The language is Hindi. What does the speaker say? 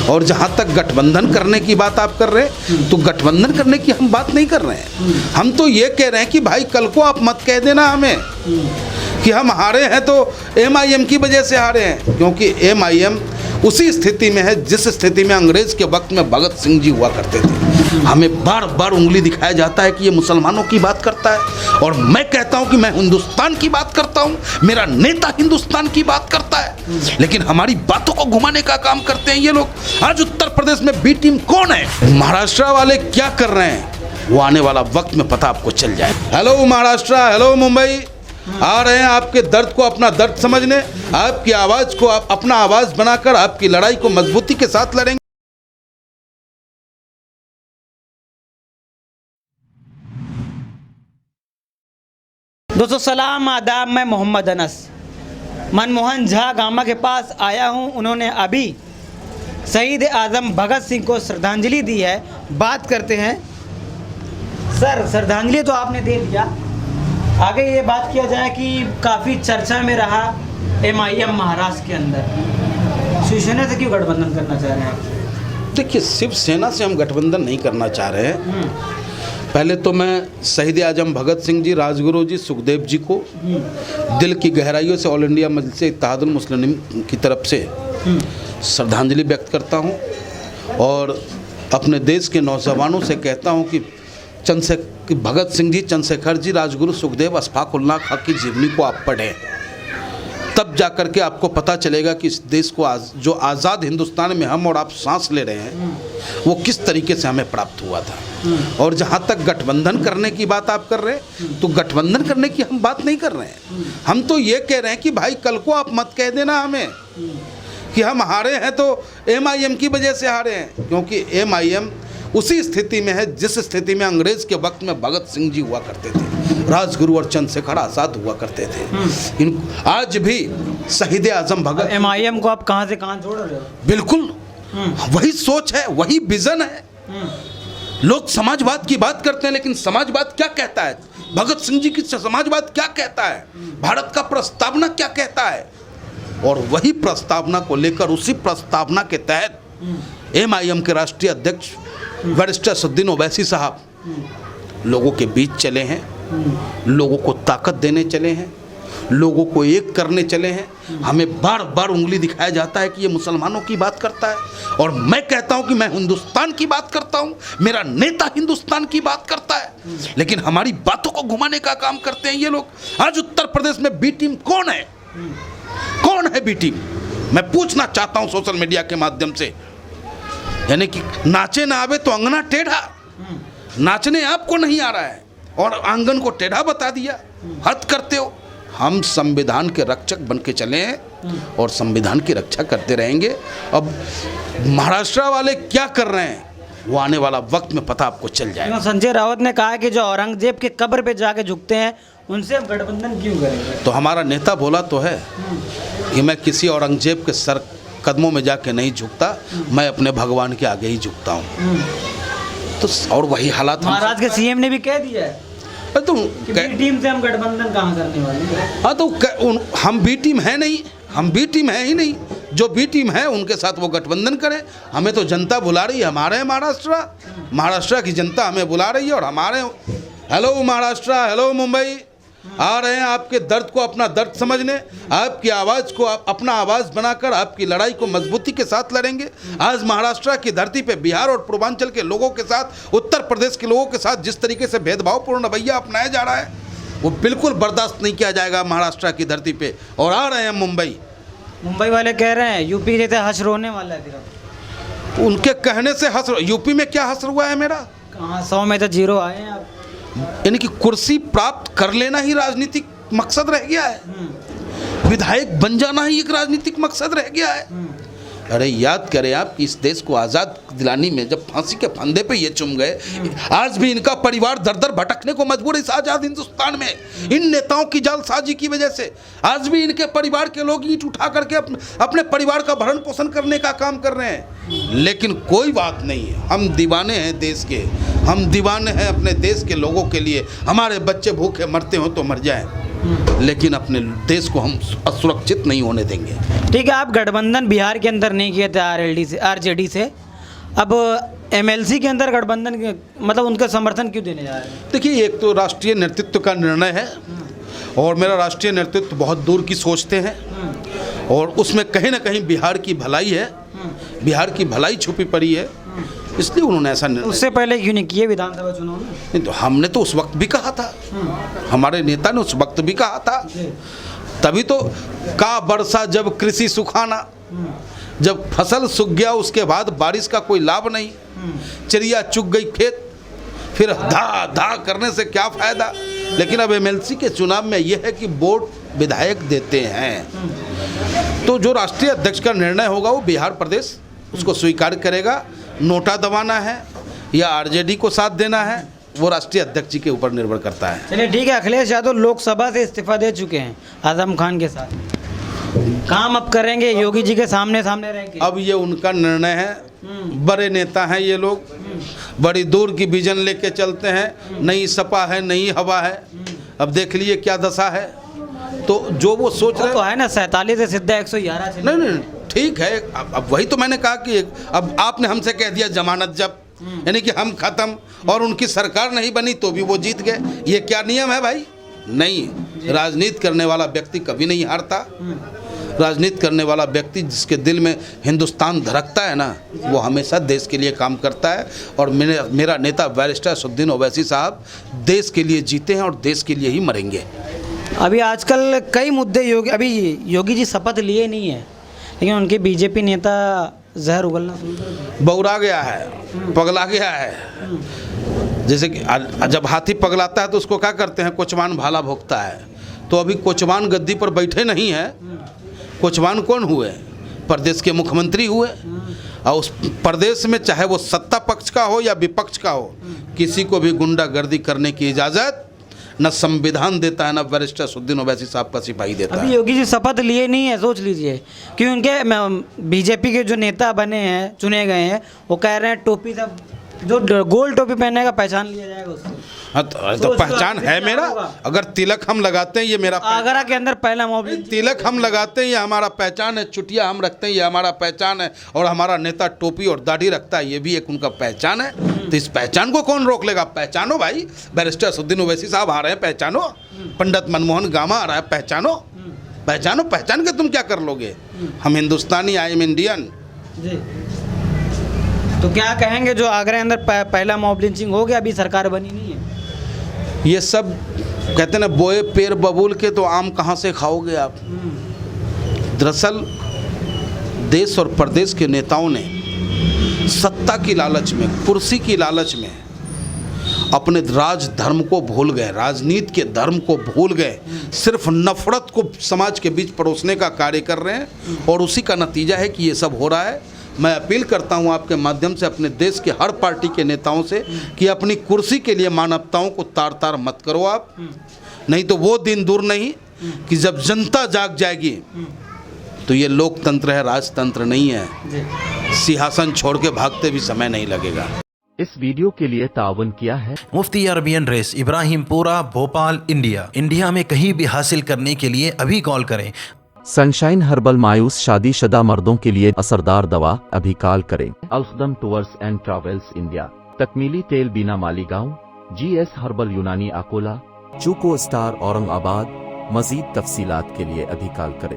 और जहाँ तक गठबंधन करने की बात आप कर रहे हैं, तो गठबंधन करने की हम बात नहीं कर रहे हैं। हम तो ये कह रहे हैं कि भाई कल को आप मत कह देना हमें कि हम हारे हैं तो MIM की वजह से हारे हैं, क्योंकि MIM उसी स्थिति में है जिस स्थिति में अंग्रेज के वक्त में भगत सिंह जी हुआ करते थे। हमें बार बार उंगली दिखाया जाता है कि ये मुसलमानों की बात करता है, और मैं कहता हूं कि मैं हिंदुस्तान की बात करता हूं, मेरा नेता हिंदुस्तान की बात करता है, लेकिन हमारी बातों को घुमाने का काम करते हैं ये लोग। आज उत्तर प्रदेश में बी टीम कौन है, महाराष्ट्र वाले क्या कर रहे हैं, वो आने वाला वक्त में पता आपको चल जाए। हेलो महाराष्ट्र, हेलो मुंबई, आ रहे हैं आपके दर्द को अपना दर्द समझने, आपकी आवाज को आप अपना आवाज बनाकर आपकी लड़ाई को मजबूती के साथ लड़ेंगे। दोस्तों सलाम आदाब, मैं मोहम्मद अनस मनमोहन झा गामा के पास आया हूं। उन्होंने अभी शहीद आजम भगत सिंह को श्रद्धांजलि दी है। बात करते हैं। सर, श्रद्धांजलि तो आपने दे दिया, आगे ये बात किया जाए कि काफ़ी चर्चा में रहा MIM महाराष्ट्र के अंदर, शिवसेना से क्यों गठबंधन करना चाह रहे हैं आप? देखिए, शिवसेना से हम गठबंधन नहीं करना चाह रहे हैं। पहले तो मैं शहीद आजम भगत सिंह जी, राजगुरु जी, सुखदेव जी को दिल की गहराइयों से ऑल इंडिया मजलिस इत्तेहादुल मुस्लिमीन की तरफ से श्रद्धांजलि व्यक्त करता हूं, और अपने देश के नौजवानों से कहता हूं कि भगत सिंह जी, चंद्रशेखर जी, राजगुरु, सुखदेव, अशफाक उल्लाह खां की जीवनी को आप पढ़ें, तब जाकर के आपको पता चलेगा कि इस देश को जो आज़ाद हिंदुस्तान में हम और आप सांस ले रहे हैं, वो किस तरीके से हमें प्राप्त हुआ था। और जहाँ तक गठबंधन करने की बात आप कर रहे हैं, तो गठबंधन करने की हम बात नहीं कर रहे हैं। हम तो ये कह रहे हैं कि भाई कल को आप मत कह देना हमें कि हम हारे हैं तो MIM की वजह से हारे हैं, क्योंकि MIM उसी स्थिति में है जिस स्थिति में अंग्रेज के वक्त में भगत सिंह जी हुआ करते थे, राजगुरु और चंद्रशेखर आज़ाद हुआ करते थे। आज भी शहीद आजम भगत MIM को आप कहाँ से कहाँ जोड़ रहे हो? बिल्कुल वही सोच है, वही विजन है। लोग समाजवाद की बात करते हैं, लेकिन समाजवाद क्या कहता है? भगत सिंह जी की समाजवाद क्या कहता है? भारत का प्रस्तावना क्या कहता है? और वही प्रस्तावना को लेकर, उसी प्रस्तावना के तहत MIM के राष्ट्रीय अध्यक्ष बैरिस्टर असदुद्दीन ओवैसी साहब लोगों के बीच चले हैं, लोगों को ताकत देने चले हैं, लोगों को एक करने चले हैं। हमें बार बार उंगली दिखाया जाता है कि ये मुसलमानों की बात करता है, और मैं कहता हूं कि मैं हिंदुस्तान की बात करता हूं, मेरा नेता हिंदुस्तान की बात करता है, लेकिन हमारी बातों को घुमाने का काम करते हैं ये लोग। आज उत्तर प्रदेश में बी टीम कौन है, कौन है बी टीम? मैं पूछना चाहता हूं सोशल मीडिया के माध्यम से, यानी कि नाचे ना आवे तो अंगना टेढ़ा, नाचने आपको नहीं आ रहा है और आंगन को टेढ़ा बता दिया, हद करते हो। हम संविधान के रक्षक बन के चले हैं और संविधान की रक्षा करते रहेंगे। अब महाराष्ट्र वाले क्या कर रहे हैं, वो आने वाला वक्त में पता आपको चल जाएगा। संजय राउत ने कहा कि जो औरंगजेब के कब्र पे जाके झुकते हैं, उनसे हम गठबंधन क्यों करेंगे? तो हमारा नेता बोला तो है कि मैं किसी औरंगजेब के सर कदमों में जाके नहीं झुकता, मैं अपने भगवान के आगे ही झुकता हूँ। तो और वही हालात महाराज के CM ने भी कह दिया है तो बी टीम से हम गठबंधन कहाँ करने वाले हैं। हाँ, तो हम बी टीम है नहीं, हम बी टीम है ही नहीं। जो बी टीम है उनके साथ वो गठबंधन करें। हमें तो जनता बुला रही है, हमारे महाराष्ट्र की जनता हमें बुला रही है, और हमारे हेलो महाराष्ट्र, हेलो मुंबई, आ रहे हैं आपके दर्द को अपना दर्द समझने, आपकी आवाज़ को अपना आवाज़ बनाकर आपकी लड़ाई को मजबूती के साथ लड़ेंगे। आज महाराष्ट्र की धरती पे बिहार और पूर्वांचल के लोगों के साथ, उत्तर प्रदेश के लोगों के साथ जिस तरीके से भेदभावपूर्ण रवैया अपनाया जा रहा है, वो बिल्कुल बर्दाश्त नहीं किया जाएगा महाराष्ट्र की धरती पे। और आ रहे हैं मुंबई वाले कह रहे हैं यूपी जैसे हश्र होने वाला है। उनके कहने से हश्र, यूपी में क्या हश्र हुआ है मेरा? कहाँ 100 में तो 0 आए हैं आप। यानी कि कुर्सी प्राप्त कर लेना ही राजनीतिक मकसद रह गया है, विधायक बन जाना ही एक राजनीतिक मकसद रह गया है। अरे याद करें आप कि इस देश को आज़ाद दिलाने में जब फांसी के फंदे पे ये चुम गए, आज भी इनका परिवार दर दर भटकने को मजबूर है इस आज़ाद हिंदुस्तान में, इन नेताओं की जालसाजी की वजह से। आज भी इनके परिवार के लोग ईंट उठा करके अपने परिवार का भरण पोषण करने का काम कर रहे हैं। लेकिन कोई बात नहीं है, हम दीवाने हैं देश के, हम दीवाने हैं अपने देश के लोगों के लिए। हमारे बच्चे भूखे मरते हो तो मर जाएं, लेकिन अपने देश को हम असुरक्षित नहीं होने देंगे। ठीक है, आप गठबंधन बिहार के अंदर नहीं किए थे आरएलडी से, आरजेडी से, अब एमएलसी के अंदर गठबंधन मतलब उनका समर्थन क्यों देने जा रहे हैं? देखिए, एक तो राष्ट्रीय नेतृत्व का निर्णय है और मेरा राष्ट्रीय नेतृत्व बहुत दूर की सोचते हैं और उसमें कहीं ना कहीं बिहार की भलाई है, बिहार की भलाई छुपी पड़ी है, इसलिए उन्होंने ऐसा निर्णय। उससे पहले क्यों नहीं किए विधानसभा चुनाव में? नहीं तो हमने तो उस वक्त भी कहा था, हमारे नेता ने उस वक्त भी कहा था, तभी तो का बरसा जब कृषि सुखाना, जब फसल सूख गया उसके बाद बारिश का कोई लाभ नहीं, चिड़िया चुग गई खेत, फिर धा धा करने से क्या फायदा। लेकिन अब एमएलसी के चुनाव में यह है कि वोट विधायक देते हैं, तो जो राष्ट्रीय अध्यक्ष का निर्णय होगा वो बिहार प्रदेश उसको स्वीकार करेगा। नोटा दबाना है या आरजेडी को साथ देना है वो राष्ट्रीय अध्यक्ष जी के ऊपर निर्भर करता है। चलिए ठीक है, अखिलेश यादव लोकसभा से इस्तीफा दे चुके हैं आजम खान के साथ, काम अब करेंगे योगी जी के सामने सामने रह के। अब ये उनका निर्णय है, बड़े नेता हैं ये लोग, बड़ी दूर की विजन लेके चलते हैं, नई सपा है नई हवा है, अब देख लिए क्या दशा है, तो जो वो सोच रहे तो है ना 47 से सीधा 111 से। नहीं ठीक है, अब वही तो मैंने कहा कि अब आपने हमसे कह दिया जमानत जब्त, यानी कि हम खत्म और उनकी सरकार नहीं बनी तो भी वो जीत गए, ये क्या नियम है भाई? नहीं, राजनीति करने वाला व्यक्ति कभी नहीं हारता, राजनीति करने वाला व्यक्ति जिसके दिल में हिंदुस्तान धड़कता है ना, वो हमेशा देश के लिए काम करता है। और मेरा नेता बैरिस्टर असदुद्दीन ओवैसी साहब देश के लिए जीते हैं और देश के लिए ही मरेंगे। अभी आजकल कई मुद्दे योगी जी शपथ लिए नहीं है, लेकिन उनके बीजेपी नेता जहर उगलना शुरू कर दिया, बौरा गया है, पगला गया है। जैसे कि जब हाथी पगलाता है तो उसको क्या करते हैं, कोचवान भाला भोगता है। तो अभी कोचवान गद्दी पर बैठे नहीं हैं, कोचवान कौन हुए? प्रदेश के मुख्यमंत्री हुए, और उस प्रदेश में चाहे वो सत्ता पक्ष का हो या विपक्ष का हो, किसी को भी गुंडागर्दी करने की इजाज़त न संविधान देता है, न बैरिस्टर असदुद्दीन ओवैसी साहब का सिपाही देता है। अभी योगी जी शपथ लिए नहीं है, सोच लीजिए, कि उनके बीजेपी के जो नेता बने हैं, चुने गए हैं, वो कह रहे हैं टोपी सब जो गोल टोपी पहनेगा पहचान लिया जाएगा उससे। हाँ तो पहचान है मेरा, अगर तिलक हम लगाते हैं ये मेरा, आगरा के अंदर पहला मॉब तिलक हम लगाते हैं ये हमारा पहचान है, चुटिया हम रखते हैं ये हमारा पहचान है, और हमारा नेता टोपी और दाढ़ी रखता है ये भी एक उनका पहचान है। तो इस पहचान को कौन रोक लेगा? पहचानो भाई, बैरिस्टर असदुद्दीन ओवैसी साहब आ रहे हैं, पहचानो, पंडित मनमोहन गामा आ रहा है, पहचानो, पहचानो, पहचान के तुम क्या कर लोगे? हम हिंदुस्तानी, आई एम इंडियन। तो क्या कहेंगे जो आगरा के अंदर पहला मॉब लिंचिंग हो गया, अभी सरकार बनी नहीं है? ये सब कहते हैं ना, बोए पेड़ बबूल के तो आम कहाँ से खाओगे आप। दरअसल देश और प्रदेश के नेताओं ने सत्ता की लालच में, कुर्सी की लालच में अपने राज धर्म को भूल गए, राजनीति के धर्म को भूल गए, सिर्फ नफरत को समाज के बीच परोसने का कार्य कर रहे हैं, और उसी का नतीजा है कि ये सब हो रहा है। मैं अपील करता हूं आपके माध्यम से अपने देश के हर पार्टी के नेताओं से कि अपनी कुर्सी के लिए मानवताओं को तार तार मत करो आप, नहीं तो वो दिन दूर नहीं कि जब जनता जाग जाएगी तो ये लोकतंत्र है, राजतंत्र नहीं है, सिंहासन छोड़ के भागते भी समय नहीं लगेगा। इस वीडियो के लिए ताउन किया है मुफ्ती अरबियन रेस, इब्राहिमपुरा, भोपाल, इंडिया। इंडिया में कहीं भी हासिल करने के लिए अभी कॉल करें। सनशाइन हर्बल, मायूस शादीशुदा मर्दों के लिए असरदार दवा, अभी कॉल करें। अल्खदम टूर्स एंड ट्रैवल्स इंडिया, तकमीली तेल बीना मालीगांव, GS हर्बल यूनानी अकोला, चूको स्टार औरंगाबाद। मजीद तफसीलात के लिए अभी कॉल करें।